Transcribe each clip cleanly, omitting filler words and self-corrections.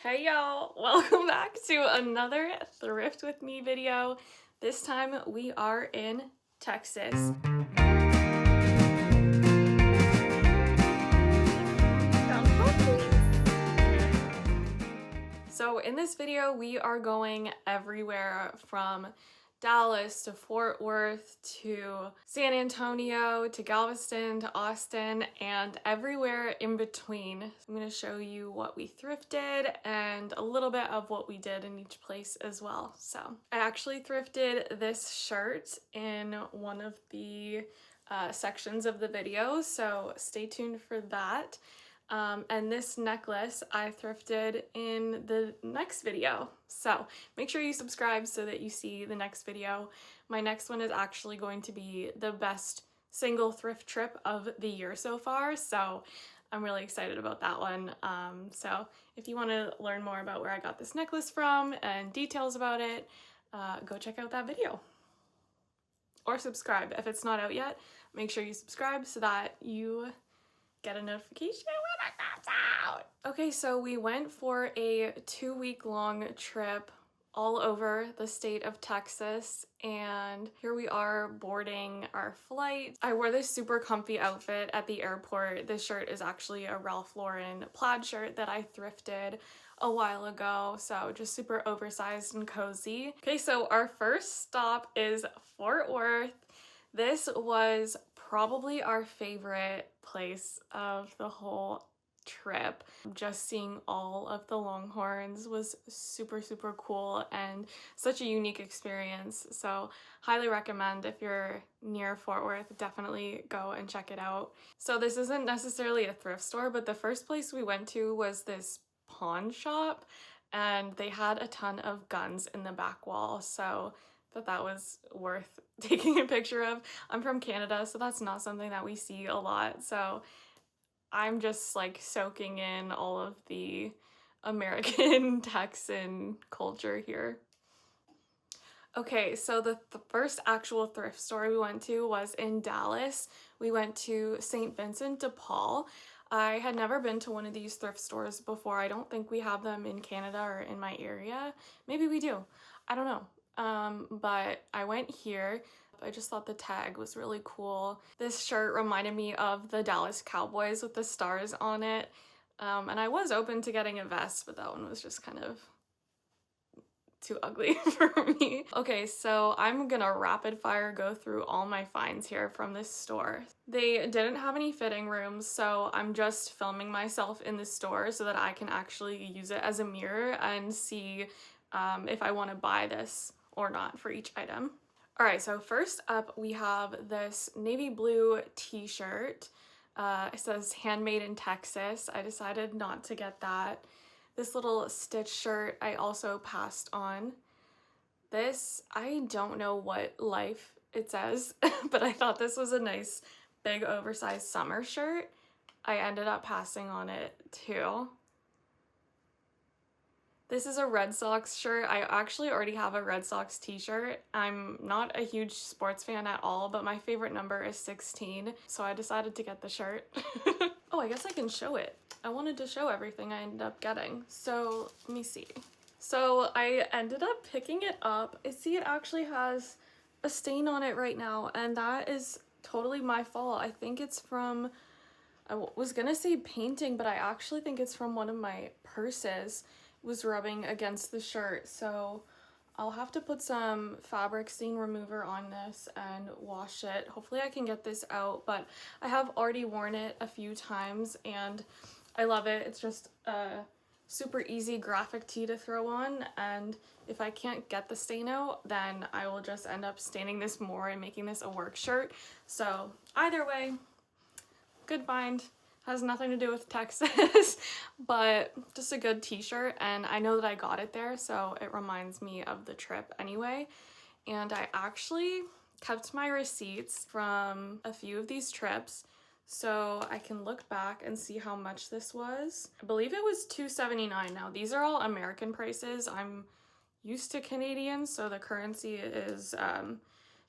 Hey y'all, welcome back to another Thrift With Me video. This time we are in Texas. So in this video we are going everywhere from Dallas to Fort Worth to San Antonio to Galveston to Austin and everywhere in between. I'm going to show you what we thrifted and a little bit of what we did in each place as well. So I actually thrifted this shirt in one of the sections of the video, so stay tuned for that. And this necklace I thrifted in the next video. So make sure you subscribe so that you see the next video. My next one is actually going to be the best single thrift trip of the year so far. So I'm really excited about that one. So if you want to learn more about where I got this necklace from and details about it, go check out that video. Or subscribe. If it's not out yet, make sure you subscribe so that you get a notification when it comes out. Okay, so we went for a 2-week-long trip all over the state of Texas, and here we are boarding our flight. I wore this super comfy outfit at the airport. This shirt is actually a Ralph Lauren plaid shirt that I thrifted a while ago, so just super oversized and cozy. Okay, so our first stop is Fort Worth. This was probably our favorite place of the whole trip. Just seeing all of the Longhorns was super cool and such a unique experience. So highly recommend if you're near Fort Worth, definitely go and check it out. So this isn't necessarily a thrift store, but the first place we went to was this pawn shop and they had a ton of guns in the back wall. So that was worth taking a picture of. I'm from Canada, so that's not something that we see a lot. So I'm just like soaking in all of the American Texan culture here. Okay, so the first actual thrift store we went to was in Dallas. We went to St. Vincent de Paul. I had never been to one of these thrift stores before. I don't think we have them in Canada or in my area. Maybe we do. I don't know. But I went here. I just thought the tag was really cool. This shirt reminded me of the Dallas Cowboys with the stars on it. And I was open to getting a vest, but that one was just kind of too ugly for me. Okay, so I'm gonna rapid fire go through all my finds here from this store. They didn't have any fitting rooms, so I'm just filming myself in the store so that I can actually use it as a mirror and see if I want to buy this or not for each item. All right, so first up we have this navy blue t-shirt. It says handmade in Texas. I decided not to get that. This little stitch shirt I also passed on. This, I don't know what life it says, but I thought this was a nice big oversized summer shirt. I ended up passing on it too. This is a Red Sox shirt. I actually already have a Red Sox t-shirt. I'm not a huge sports fan at all, but my favorite number is 16, so I decided to get the shirt. Oh, I guess I can show it. I wanted to show everything I ended up getting. So let me see. So I ended up picking it up. See, it actually has a stain on it right now, and that is totally my fault. I think it's from, I was gonna say painting, but I actually think it's from one of my purses. Was rubbing against the shirt, so I'll have to put some fabric stain remover on this and wash it. Hopefully I can get this out, but I have already worn it a few times and I love it. It's just a super easy graphic tee to throw on, and if I can't get the stain out, then I will just end up staining this more and making this a work shirt. So either way, good find. Has nothing to do with Texas, but just a good t-shirt, and I know that I got it there, so it reminds me of the trip anyway. And I actually kept my receipts from a few of these trips so I can look back and see how much this was. I believe it was $2.79. Now these are all American prices. I'm used to Canadian, so the currency is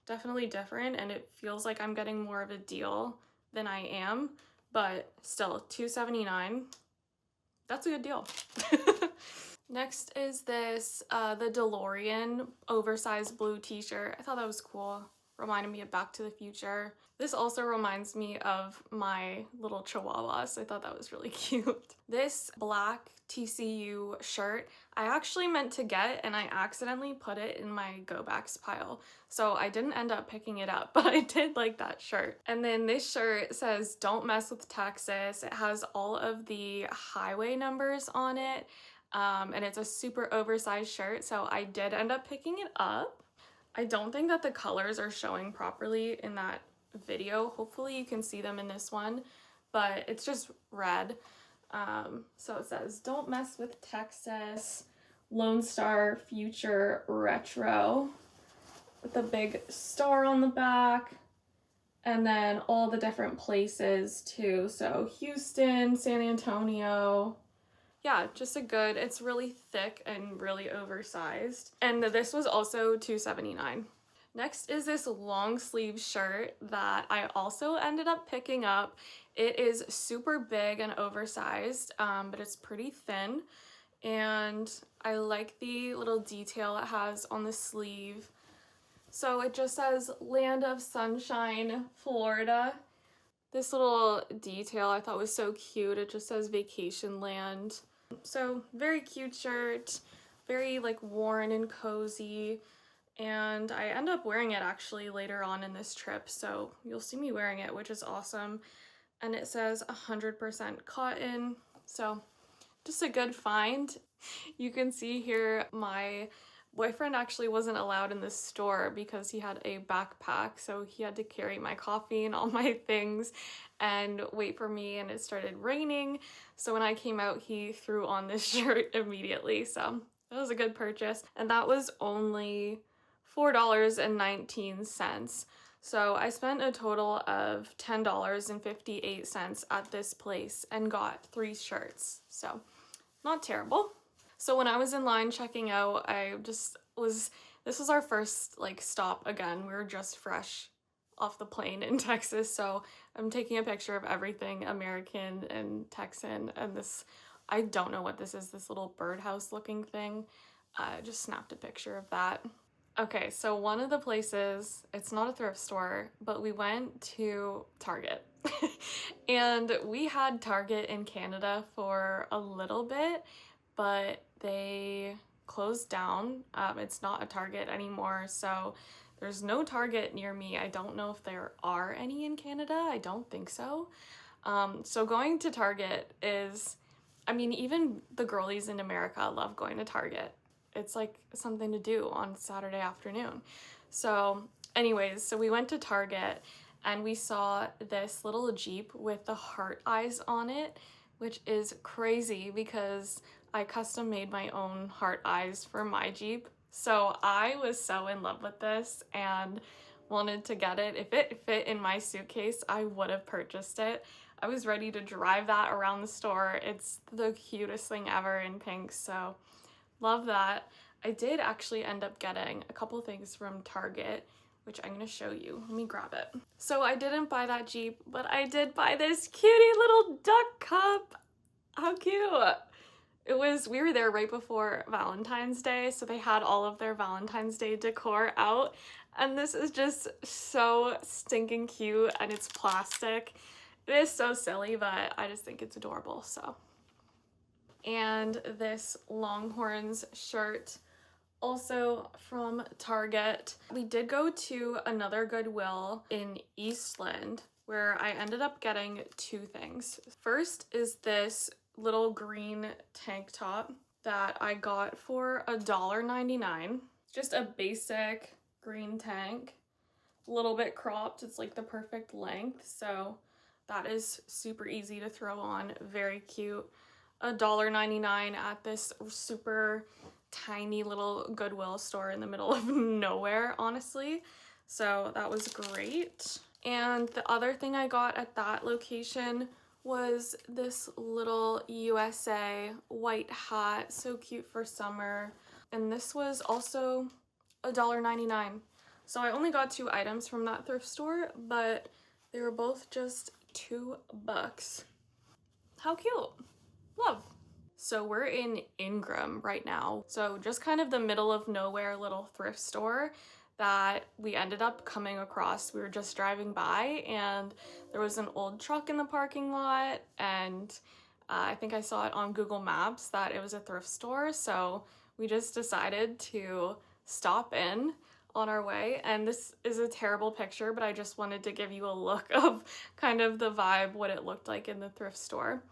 definitely different, and it feels like I'm getting more of a deal than I am. But still, $2.79, that's a good deal. Next is this, the DeLorean oversized blue t-shirt. I thought that was cool. Reminded me of Back to the Future. This also reminds me of my little chihuahua, so I thought that was really cute. This black TCU shirt, I actually meant to get and I accidentally put it in my go backs pile. So I didn't end up picking it up, but I did like that shirt. And then this shirt says, "Don't mess with Texas." It has all of the highway numbers on it. And it's a super oversized shirt, so I did end up picking it up. I don't think that the colors are showing properly in that video. Hopefully you can see them in this one, but it's just red. So it says, "Don't mess with Texas, Lone Star Future Retro," with a big star on the back, and then all the different places too. So Houston, San Antonio. Yeah, just a good, it's really thick and really oversized. And this was also $2.79. Next is this long sleeve shirt that I also ended up picking up. It is super big and oversized, but it's pretty thin. And I like the little detail it has on the sleeve. So it just says "Land of Sunshine, Florida." This little detail I thought was so cute. It just says "Vacation Land." So very cute shirt, very like worn and cozy, and I end up wearing it actually later on in this trip, so you'll see me wearing it, which is awesome. And it says 100% cotton, so just a good find. You can see here my boyfriend actually wasn't allowed in this store because he had a backpack, so he had to carry my coffee and all my things and wait for me, and it started raining. So when I came out, he threw on this shirt immediately, so that was a good purchase. And that was only $4.19. So I spent a total of $10.58 at this place and got 3 shirts, so not terrible. So when I was in line checking out, this was our first like stop again. We were just fresh off the plane in Texas, so I'm taking a picture of everything American and Texan, and this, I don't know what this is, this little birdhouse looking thing. I just snapped a picture of that. Okay, so one of the places, it's not a thrift store, but we went to Target. And we had Target in Canada for a little bit, but they closed down. It's not a Target anymore, so there's no Target near me. I don't know if there are any in Canada. I don't think so. So going to Target is, I mean, even the girlies in America love going to Target. It's like something to do on Saturday afternoon. So anyways, so we went to Target and we saw this little Jeep with the heart eyes on it, which is crazy because I custom made my own heart eyes for my Jeep. So I was so in love with this and wanted to get it. If it fit in my suitcase, I would have purchased it. I was ready to drive that around the store. It's the cutest thing ever in pink, so love that. I did actually end up getting a couple things from Target, which I'm gonna show you. Let me grab it. So I didn't buy that Jeep, but I did buy this cutie little duck cup. How cute. We were there right before Valentine's Day, so they had all of their Valentine's Day decor out, and this is just so stinking cute, and it's plastic. It is so silly, but I just think it's adorable, so. And this Longhorns shirt, also from Target. We did go to another Goodwill in Eastland where I ended up getting 2 things. First is this little green tank top that I got for $1.99. Just a basic green tank, a little bit cropped. It's like the perfect length, so that is super easy to throw on, very cute. $1.99 at this super tiny little Goodwill store in the middle of nowhere, honestly. So that was great. And the other thing I got at that location was this little USA white hat, so cute for summer. And this was also $1.99. So I only got 2 items from that thrift store, but they were both just $2. How cute. Love. So we're in Ingram right now. So just kind of the middle of nowhere little thrift store that we ended up coming across. We were just driving by and there was an old truck in the parking lot, and I think I saw it on Google Maps that it was a thrift store. So we just decided to stop in on our way. And this is a terrible picture, but I just wanted to give you a look of kind of the vibe, what it looked like in the thrift store.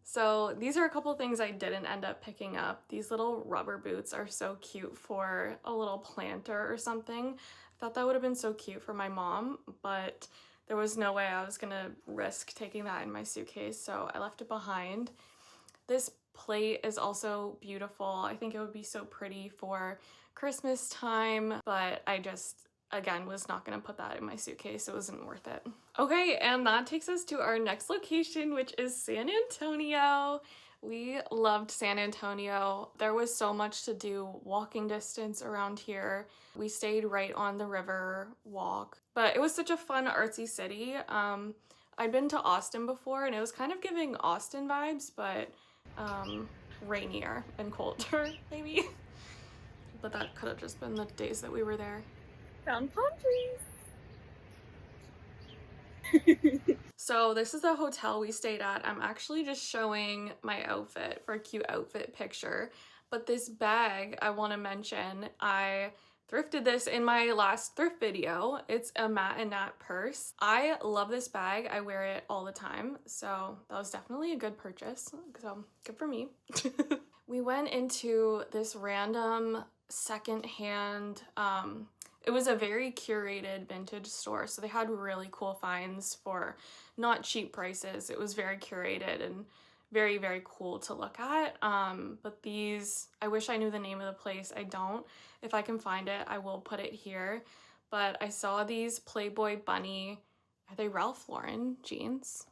So these are a couple things I didn't end up picking up. These little rubber boots are so cute for a little planter or something. I thought that would have been so cute for my mom, but there was no way I was gonna risk taking that in my suitcase, so I left it behind. This plate is also beautiful. I think it would be so pretty for Christmas time, but I just, again, was not gonna put that in my suitcase. It wasn't worth it. Okay, and that takes us to our next location, which is San Antonio. We loved San Antonio. There was so much to do, walking distance around here. We stayed right on the river walk, but it was such a fun artsy city. I'd been to Austin before and it was kind of giving Austin vibes, but rainier and colder maybe. But that could have just been the days that we were there. Found palm trees. So this is the hotel we stayed at. I'm actually just showing my outfit for a cute outfit picture. But this bag I want to mention, I thrifted this in my last thrift video. It's a Matt and Nat purse. I love this bag. I wear it all the time. So that was definitely a good purchase. So good for me. We went into this random secondhand, it was a very curated vintage store, so they had really cool finds for not cheap prices. It was very curated and very, very cool to look at. But these, I wish I knew the name of the place. I don't. If I can find it, I will put it here. But I saw these Playboy Bunny, are they Ralph Lauren jeans?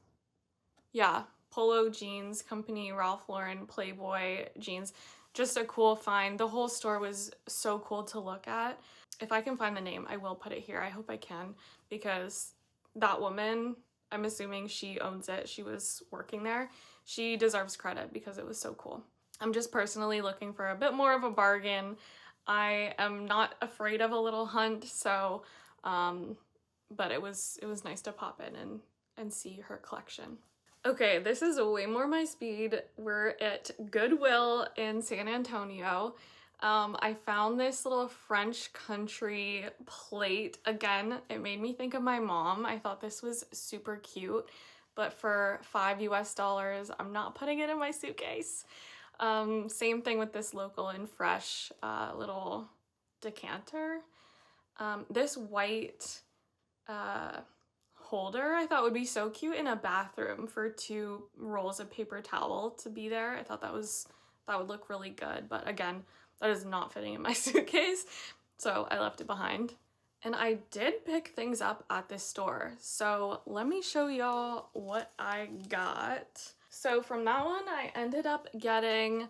Yeah, Polo Jeans Company, Ralph Lauren Playboy jeans. Just a cool find. The whole store was so cool to look at. If I can find the name, I will put it here. I hope I can, because that woman, I'm assuming she owns it. She was working there. She deserves credit because it was so cool. I'm just personally looking for a bit more of a bargain. I am not afraid of a little hunt, so, but it was nice to pop in and see her collection. Okay, this is way more my speed. We're at Goodwill in San Antonio. I found this little French country plate. Again, it made me think of my mom. I thought this was super cute, but for $5 US, I'm not putting it in my suitcase. Same thing with this local and fresh little decanter. This white holder I thought would be so cute in a bathroom for 2 rolls of paper towel to be there. I thought that would look really good, but again, that is not fitting in my suitcase, so I left it behind. And I did pick things up at this store, so let me show y'all what I got. So from that one, I ended up getting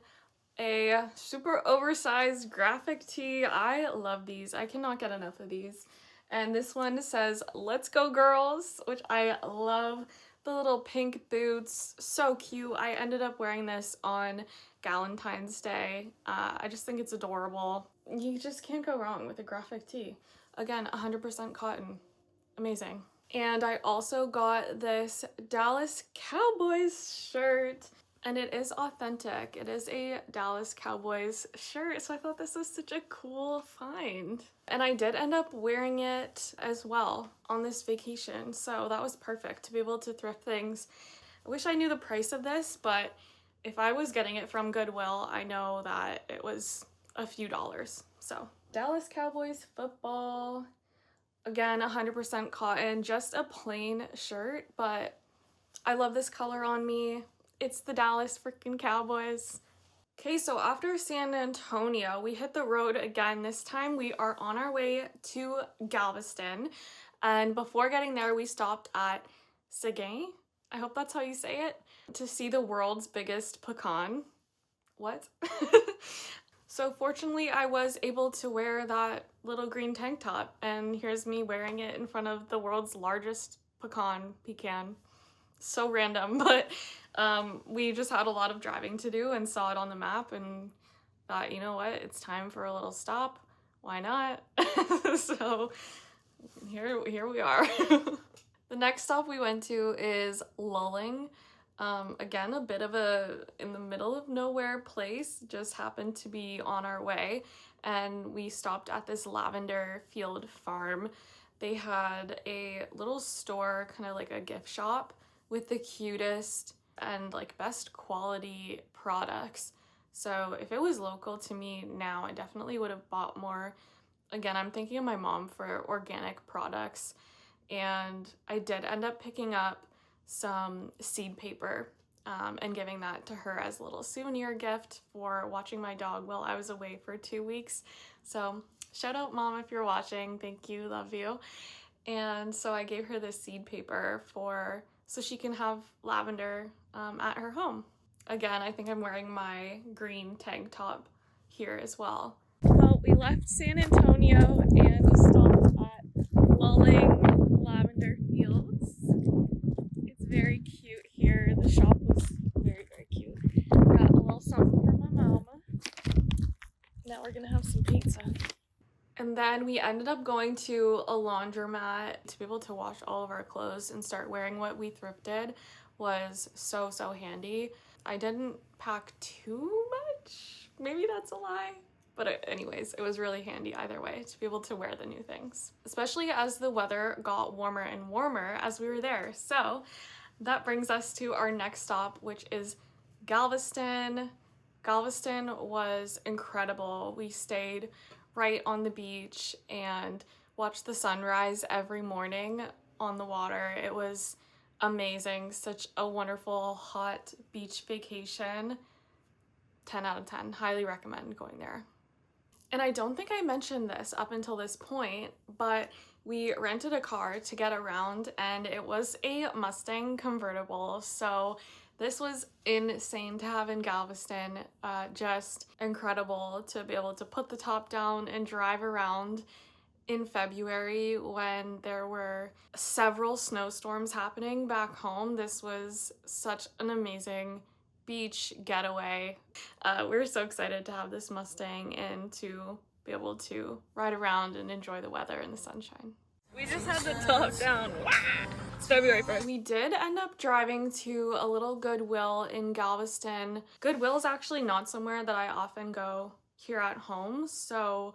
a super oversized graphic tee. I love these. I cannot get enough of these. And this one says, "Let's go girls," which I love. The little pink boots, so cute. I ended up wearing this on Valentine's Day. I just think it's adorable. You just can't go wrong with a graphic tee. Again, 100% cotton. Amazing. And I also got this Dallas Cowboys shirt, and it is authentic. It is a Dallas Cowboys shirt, so I thought this was such a cool find. And I did end up wearing it as well on this vacation, so that was perfect to be able to thrift things. I wish I knew the price of this, but if I was getting it from Goodwill, I know that it was a few dollars. So Dallas Cowboys football, again, 100% cotton, just a plain shirt, but I love this color on me. It's the Dallas freaking Cowboys. Okay, so after San Antonio, we hit the road again. This time we are on our way to Galveston. And before getting there, we stopped at Seguin, I hope that's how you say it, to see the world's biggest pecan. What? So fortunately, I was able to wear that little green tank top, and here's me wearing it in front of the world's largest pecan. so random, but we just had a lot of driving to do and saw it on the map and thought, you know what, it's time for a little stop. Why not? So here we are. The next stop we went to is Luling. Again, a bit of a in the middle of nowhere place, just happened to be on our way, and we stopped at this lavender field farm. They had a little store, kind of like a gift shop, with the cutest and like best quality products. So if it was local to me now, I definitely would have bought more. Again, I'm thinking of my mom for organic products, and I did end up picking up some seed paper and giving that to her as a little souvenir gift for watching my dog while I was away for 2 weeks. So shout out, Mom, if you're watching. Thank you, love you. And so I gave her this seed paper so she can have lavender at her home. Again, I think I'm wearing my green tank top here as well. Well, we left San Antonio and stopped at Luling Lavender Fields. It's very cute here. The shop was very, very cute. Got a little something for my mama. Now we're gonna have some pizza. And then we ended up going to a laundromat to be able to wash all of our clothes and start wearing what we thrifted. Was so handy. I didn't pack too much. Maybe that's a lie. But anyways, it was really handy either way to be able to wear the new things, especially as the weather got warmer and warmer as we were there. So that brings us to our next stop, which is Galveston. Galveston was incredible. We stayed right on the beach and watched the sunrise every morning on the water. It was amazing. Such a wonderful hot beach vacation. 10 out of 10. Highly recommend going there. And I don't think I mentioned this up until this point, but we rented a car to get around, and it was a Mustang Convertible. So this was insane to have in Galveston. Just incredible to be able to put the top down and drive around in February when there were several snowstorms happening back home. This was such an amazing beach getaway. We're so excited to have this Mustang and to be able to ride around and enjoy the weather and the sunshine. We just had the top down. It's February 1st. We did end up driving to a little Goodwill in Galveston. Goodwill is actually not somewhere that I often go here at home, so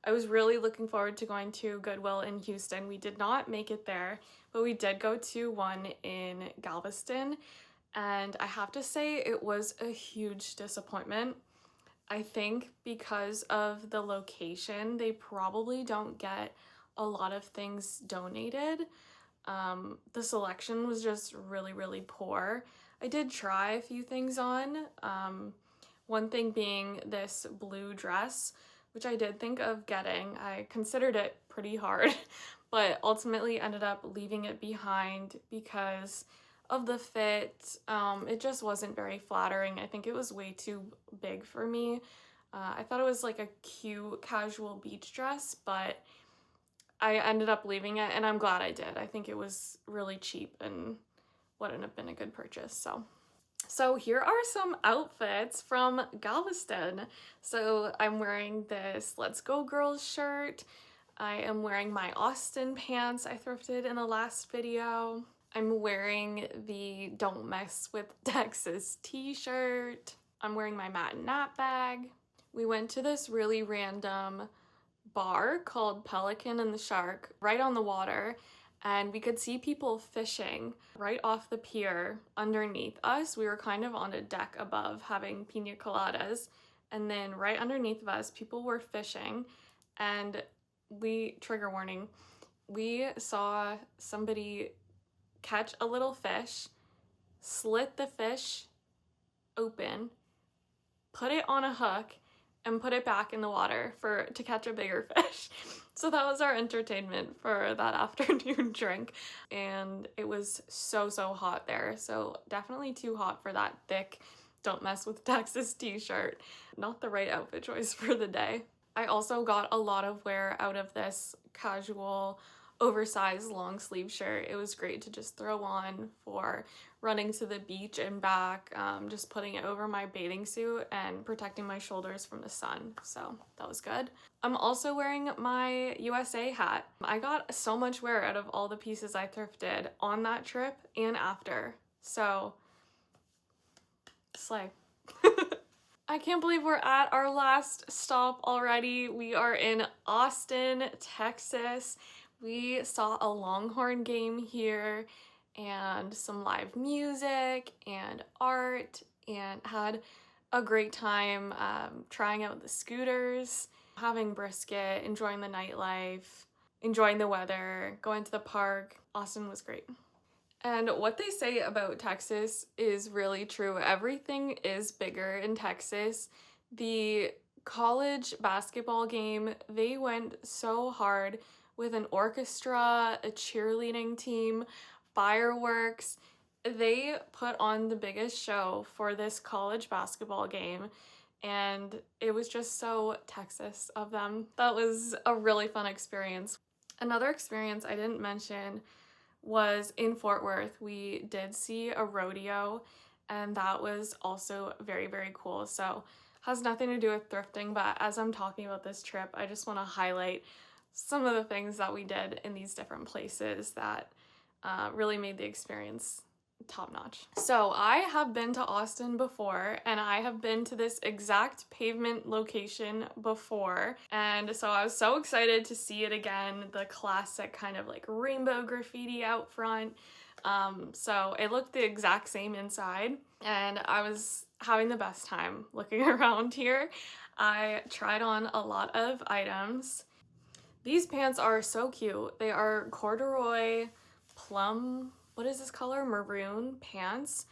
I was really looking forward to going to Goodwill in Houston. We did not make it there, but we did go to one in Galveston, and I have to say it was a huge disappointment. I think because of the location, they probably don't get a lot of things donated. The selection was just really poor. I did try a few things on. One thing being this blue dress, which I did think of getting. I considered it pretty hard, but ultimately ended up leaving it behind because of the fit. It just wasn't very flattering. I think it was way too big for me. I thought it was like a cute casual beach dress, but I ended up leaving it, and I'm glad I did. I think it was really cheap and wouldn't have been a good purchase. So here are some outfits from Galveston. So I'm wearing this Let's Go Girls shirt. I am wearing my Austin pants I thrifted in the last video. I'm wearing the Don't Mess with Texas t-shirt. I'm wearing my Matt and Nat bag. We went to this really random bar called Pelican and the Shark right on the water, and we could see people fishing right off the pier underneath us. We were kind of on a deck above having pina coladas, and then right underneath of us people were fishing, and trigger warning, we saw somebody catch a little fish, slit the fish open, put it on a hook, and put it back in the water to catch a bigger fish. So that was our entertainment for that afternoon drink. And it was so hot there. So definitely too hot for that thick Don't Mess with Texas t-shirt. Not the right outfit choice for the day. I also got a lot of wear out of this casual oversized long sleeve shirt. It was great to just throw on for running to the beach and back, just putting it over my bathing suit and protecting my shoulders from the sun. So that was good. I'm also wearing my USA hat. I got so much wear out of all the pieces I thrifted on that trip and after. So, slay. I can't believe we're at our last stop already. We are in Austin, Texas. We saw a Longhorn game here and some live music and art and had a great time trying out the scooters, having brisket, enjoying the nightlife, enjoying the weather, going to the park. Austin was great. And what they say about Texas is really true. Everything is bigger in Texas. The college basketball game, they went so hard with an orchestra, a cheerleading team, fireworks. They put on the biggest show for this college basketball game, and it was just so Texas of them. That was a really fun experience. Another experience I didn't mention was in Fort Worth. We did see a rodeo, and that was also very, very cool. So has nothing to do with thrifting, but as I'm talking about this trip, I just want to highlight some of the things that we did in these different places that really made the experience top notch. So I have been to Austin before, and I have been to this exact Pavement location before, and so I was so excited to see it again, the classic kind of like rainbow graffiti out front. So it looked the exact same inside, and I was having the best time looking around here. I tried on a lot of items. These pants are so cute. They are corduroy plum, what is this color? Maroon pants.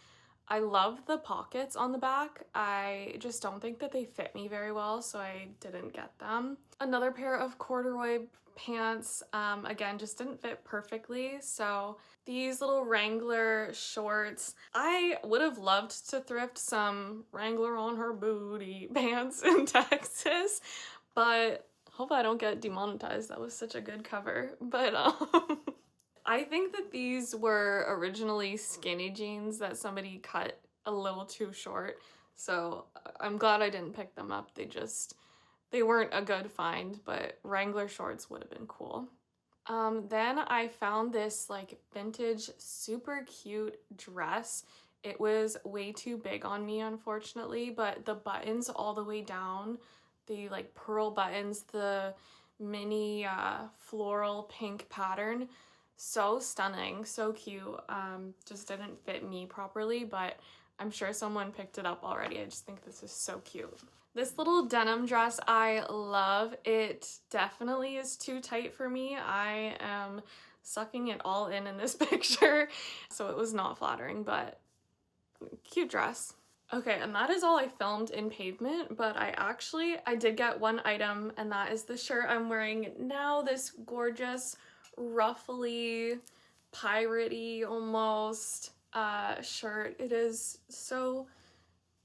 I love the pockets on the back. I just don't think that they fit me very well, so I didn't get them. Another pair of corduroy pants, again, just didn't fit perfectly. So these little Wrangler shorts, I would have loved to thrift some Wrangler on her booty pants in Texas, but hope I don't get demonetized. That was such a good cover. But I think that these were originally skinny jeans that somebody cut a little too short, so I'm glad I didn't pick them up. They weren't a good find, but Wrangler shorts would have been cool. Then I found this like vintage, super cute dress. It was way too big on me, unfortunately, but the buttons all the way down, the like pearl buttons, the mini floral pink pattern, so stunning, so cute. Just didn't fit me properly, but I'm sure someone picked it up already. I just think this is so cute. This little denim dress I love. It definitely is too tight for me. I am sucking it all in this picture, so it was not flattering, but cute dress. Okay, and that is all I filmed in Pavement, but I did get one item, and that is the shirt I'm wearing now, this gorgeous ruffly, piratey almost shirt. It is so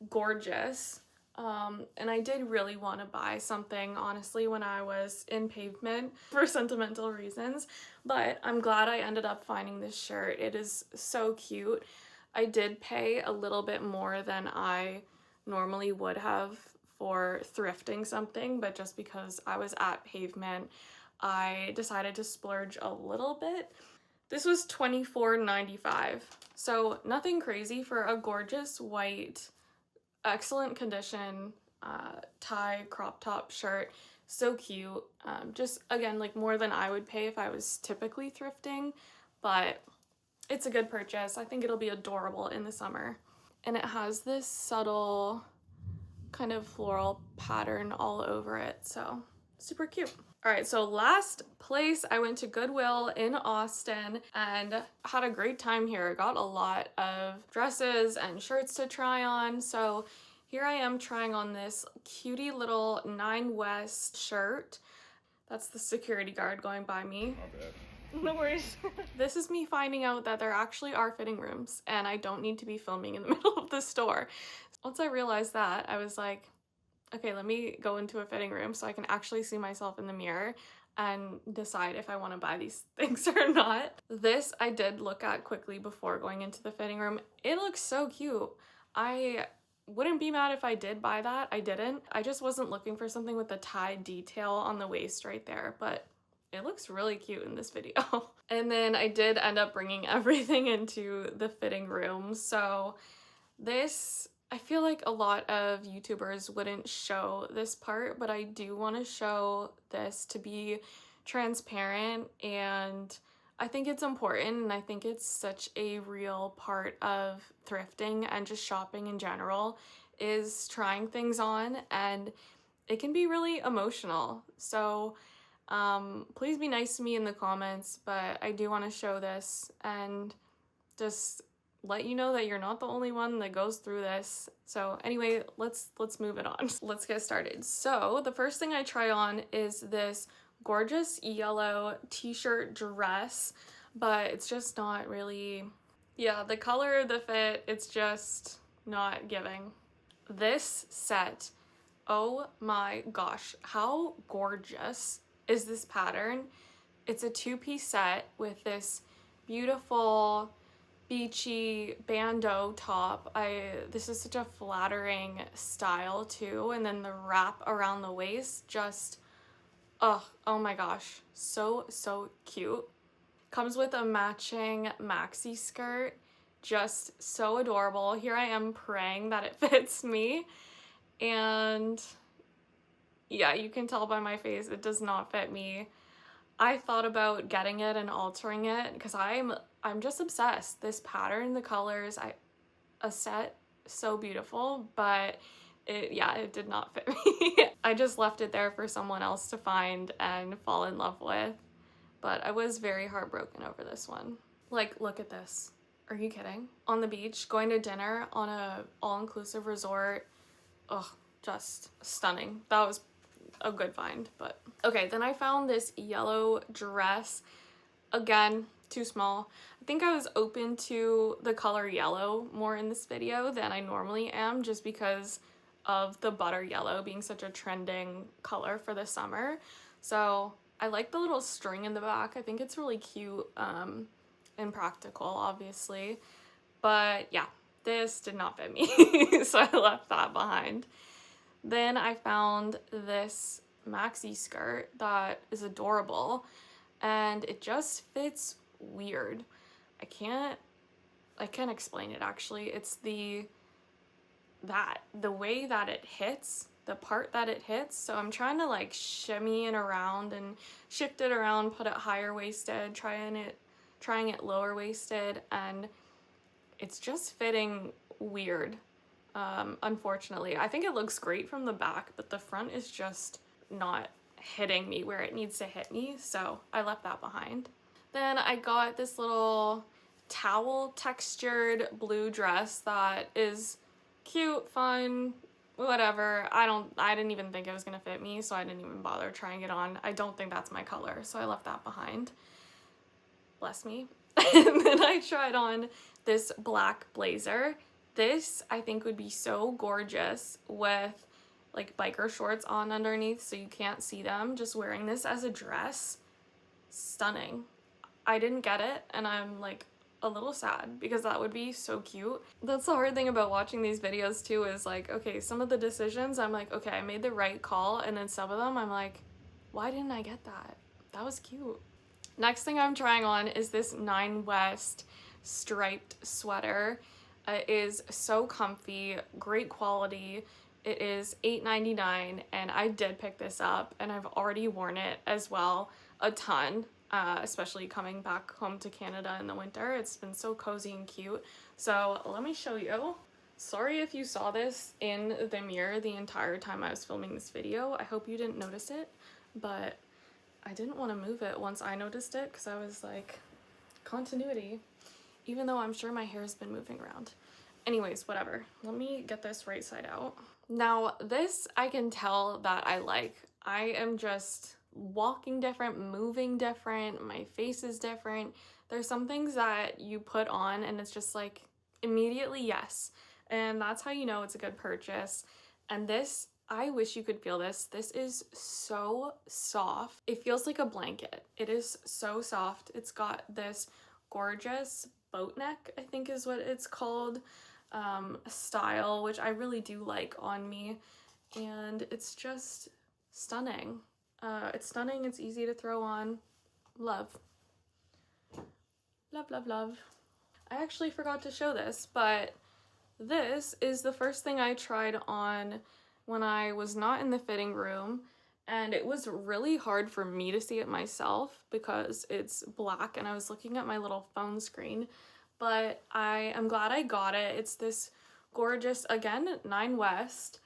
gorgeous. And I did really want to buy something, honestly, when I was in Pavement for sentimental reasons, but I'm glad I ended up finding this shirt. It is so cute. I did pay a little bit more than I normally would have for thrifting something, but just because I was at Pavement, I decided to splurge a little bit. This was $24.95, so nothing crazy for a gorgeous white, excellent condition tie crop top shirt. So cute. Just again, like more than I would pay if I was typically thrifting, but it's a good purchase. I think it'll be adorable in the summer. And it has this subtle kind of floral pattern all over it, so super cute. All right, so last place, I went to Goodwill in Austin and had a great time here. I got a lot of dresses and shirts to try on. So here I am trying on this cutie little 9 West shirt. That's the security guard going by me. No worries. This is me finding out that there actually are fitting rooms and I don't need to be filming in the middle of the store. Once I realized that, I was like, okay, let me go into a fitting room so I can actually see myself in the mirror. and decide if I want to buy these things or not. This I did look at quickly before going into the fitting room. It looks so cute. I wouldn't be mad if I did buy that. I didn't. I just wasn't looking for something with a tie detail on the waist right there, but it looks really cute in this video. And then I did end up bringing everything into the fitting room. So this, I feel like a lot of YouTubers wouldn't show this part, but I do want to show this to be transparent, and I think it's important, and I think it's such a real part of thrifting and just shopping in general, is trying things on, and it can be really emotional. So please be nice to me in the comments, but I do want to show this and just let you know that you're not the only one that goes through this. So anyway, let's move it on. Let's get started. So the first thing I try on is this gorgeous yellow t-shirt dress, but it's just not really, yeah, the color, the fit, it's just not giving. This set, oh my gosh, how gorgeous is this pattern? It's a two-piece set with this beautiful beachy bandeau top. This is such a flattering style too, and then the wrap around the waist, just oh my gosh, so cute. Comes with a matching maxi skirt, just so adorable. Here I am praying that it fits me, and yeah, you can tell by my face it does not fit me. I thought about getting it and altering it because I'm just obsessed. This pattern, the colors, a set, so beautiful, but it did not fit me. I just left it there for someone else to find and fall in love with, but I was very heartbroken over this one. Like, look at this. Are you kidding? On the beach, going to dinner on a all-inclusive resort. Ugh, just stunning. That was a good find. But okay, then I found this yellow dress. Again, too small. I think I was open to the color yellow more in this video than I normally am, just because of the butter yellow being such a trending color for the summer. So I like the little string in the back. I think it's really cute and practical, obviously. But yeah, this did not fit me, so I left that behind. Then I found this maxi skirt that is adorable, and it just fits weird. I can't explain it actually. It's the way that it hits, the part that it hits. So I'm trying to like shimmy it around and shift it around, put it higher waisted, trying it lower waisted, and it's just fitting weird. Unfortunately, I think it looks great from the back, but the front is just not hitting me where it needs to hit me, so I left that behind. Then I got this little towel textured blue dress that is cute, fun, whatever. I didn't even think it was gonna fit me, so I didn't even bother trying it on. I don't think that's my color, so I left that behind. Bless me. And then I tried on this black blazer. This I think would be so gorgeous with like biker shorts on underneath so you can't see them. Just wearing this as a dress, stunning. I didn't get it, and I'm like a little sad because that would be so cute. That's the hard thing about watching these videos too, is like, okay, some of the decisions I'm like, okay, I made the right call, and then some of them I'm like, why didn't I get that? That was cute. Next thing I'm trying on is this 9 West striped sweater. It is so comfy, great quality. It is $8.99, and I did pick this up, and I've already worn it as well a ton, especially coming back home to Canada in the winter. It's been so cozy and cute. So let me show you. Sorry if you saw this in the mirror the entire time I was filming this video. I hope you didn't notice it, but I didn't want to move it once I noticed it because I was like, continuity. Even though I'm sure my hair has been moving around. Anyways, whatever. Let me get this right side out. Now, this I can tell that I like. I am just walking different, moving different, my face is different. There's some things that you put on and it's just like immediately yes. And that's how you know it's a good purchase. And this I wish you could feel this. This is so soft. It feels like a blanket. It is so soft. It's got this gorgeous boat neck, I think is what it's called, style, which I really do like on me. And it's just stunning. It's stunning. It's easy to throw on. Love. Love, love, love. I actually forgot to show this, but this is the first thing I tried on when I was not in the fitting room, and it was really hard for me to see it myself because it's black and I was looking at my little phone screen, but I am glad I got it. It's this gorgeous, again, 9 West,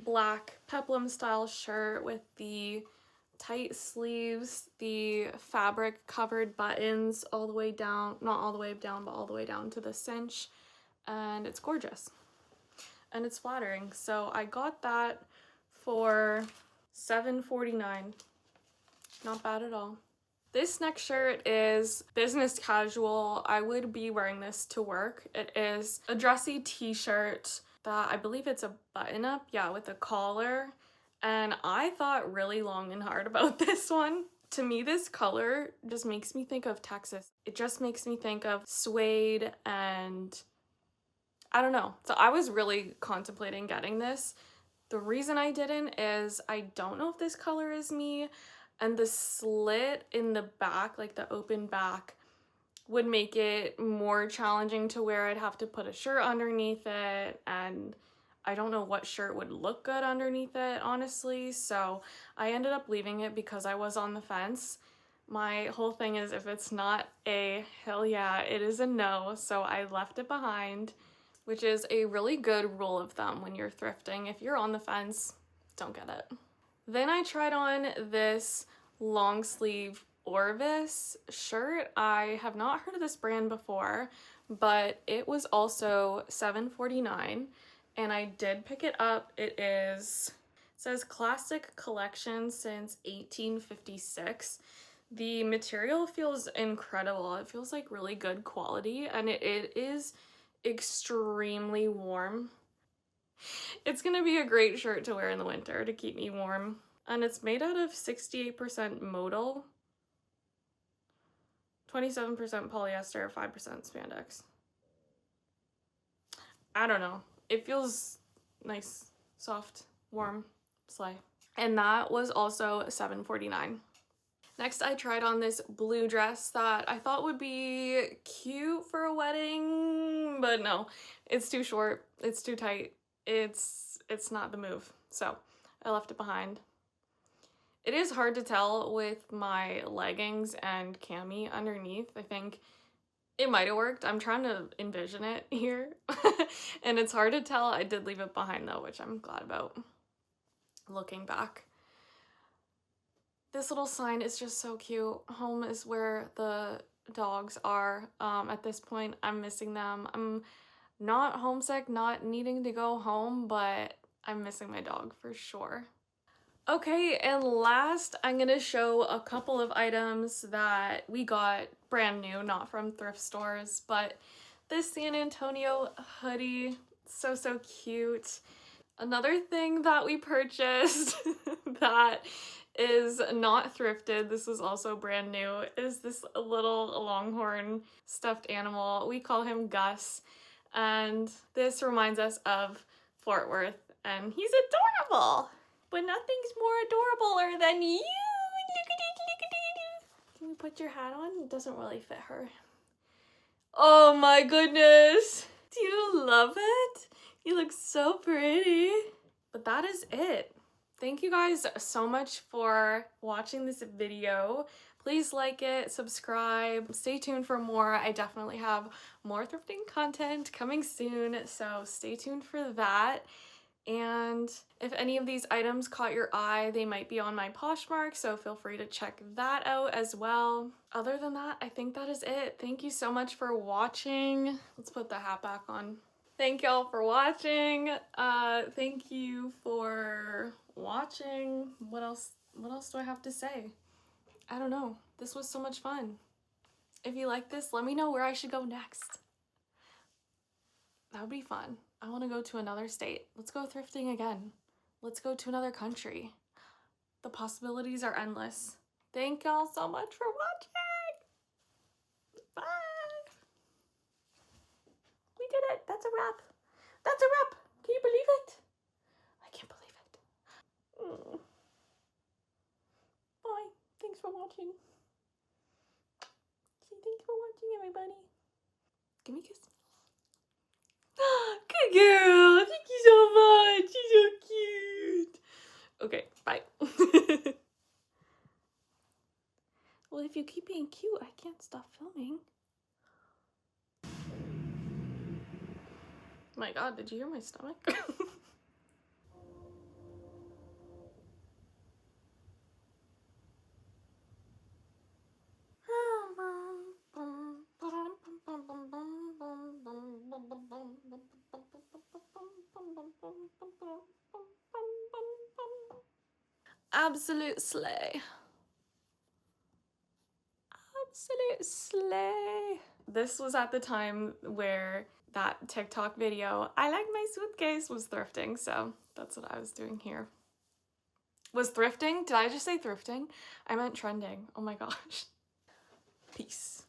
black peplum style shirt with the tight sleeves, the fabric covered buttons all the way down, not all the way down, but all the way down to the cinch, and it's gorgeous. And it's flattering. So I got that for $7.49. Not bad at all. This next shirt is business casual. I would be wearing this to work. It is a dressy t-shirt that I believe it's a button-up, yeah, with a collar. And I thought really long and hard about this one. To me, this color just makes me think of Texas. It just makes me think of suede and I don't know. So I was really contemplating getting this. The reason I didn't is I don't know if this color is me, and the slit in the back, like the open back, would make it more challenging to wear. I'd have to put a shirt underneath it, and I don't know what shirt would look good underneath it, honestly. So I ended up leaving it because I was on the fence. My whole thing is if it's not a hell yeah, it is a no. So I left it behind, which is a really good rule of thumb when you're thrifting. If you're on the fence, don't get it. Then I tried on this long sleeve Orvis shirt. I have not heard of this brand before, but it was also $7.49, and I did pick it up. It says classic collection since 1856. The material feels incredible. It feels like really good quality, and it is extremely warm. It's gonna be a great shirt to wear in the winter to keep me warm. And it's made out of 68% modal, 27% polyester, 5% spandex. I don't know. It feels nice, soft, warm, slay. And that was also $7.49. Next, I tried on this blue dress that I thought would be cute for a wedding, but no, it's too short, it's too tight, it's not the move, so I left it behind. It is hard to tell with my leggings and cami underneath. I think it might have worked. I'm trying to envision it here, and it's hard to tell. I did leave it behind though, which I'm glad about looking back. This little sign is just so cute. Home is where the dogs are. At this point, I'm missing them. I'm not homesick, not needing to go home, but I'm missing my dog for sure. Okay, and last, I'm gonna show a couple of items that we got brand new, not from thrift stores, but this San Antonio hoodie, so cute. Another thing that we purchased that is not thrifted, this is also brand new, is this little longhorn stuffed animal. We call him Gus, and this reminds us of Fort Worth, and he's adorable, but nothing's more adorabler than you. Look at it, look at it. Can we put your hat on? It doesn't really fit her. Oh my goodness, do you love it? You look so pretty. But that is it. Thank you guys so much for watching this video. Please like it, subscribe, stay tuned for more. I definitely have more thrifting content coming soon, so stay tuned for that. And if any of these items caught your eye, they might be on my Poshmark, so feel free to check that out as well. Other than that, I think that is it. Thank you so much for watching. Let's put the hat back on. Thank y'all for watching. Thank you for watching. What else do I have to say? I don't know. This was so much fun. If you like this, let me know where I should go next. That would be fun. I want to go to another state. Let's go thrifting again. Let's go to another country. The possibilities are endless. Thank y'all so much for watching. Bye. We did it. That's a wrap. That's a wrap. Can you believe it? I can't believe it. Bye. Thanks for watching. Say thanks for watching, everybody. Give me a kiss. Good girl. Thank you so much. She's so cute. Okay, bye. Well, if you keep being cute, I can't stop filming. My God, did you hear my stomach? Absolute slay. Absolute slay. This was at the time where that TikTok video, I like my suitcase, was thrifting, so that's what I was doing here. Was thrifting? Did I just say thrifting? I meant trending. Oh my gosh. Peace.